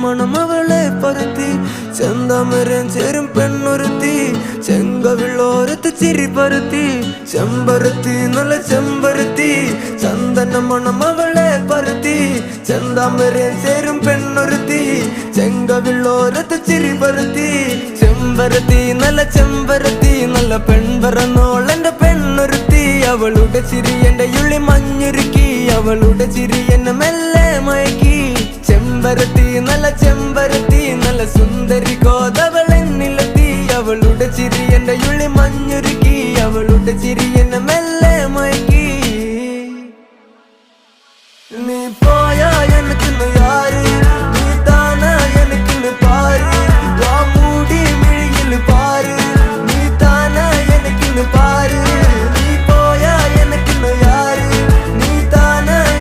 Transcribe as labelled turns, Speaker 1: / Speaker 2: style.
Speaker 1: മണം അവളെ പരത്തി ചെന്താമരം ചേരും പെണ്ണൊരുത്തി ചെങ്കവിളോരത്ത് ചിരി പരത്തി ചെമ്പരത്തി നല്ല ചെമ്പരത്തി ചന്ദന മണം അവളെ പരത്തി ചെന്താമരം ചേരും പെണ്ണൊരുത്തി ചെങ്കവിളോരത്ത് ചിരി പരത്തി ചെമ്പരത്തി നല്ല പെൺപറന്നോളെന്റെ പെണ്ണൊരുത്തി അവളുടെ ചിരി എന്റെ ഉള്ളി മഞ്ഞുരുക്കി അവളുടെ ചിരി എന്നെ മെല്ലെ മയക്കി ചെമ്പരത്തി നല്ല സുന്ദരി കോതവളെന്നിലെത്തി അവളുടെ ചിരി എന്റെ ഉള്ളി മഞ്ഞുരുക്കി അവളുടെ ചിരി എന്നെ മെല്ലെ മയക്കി നീ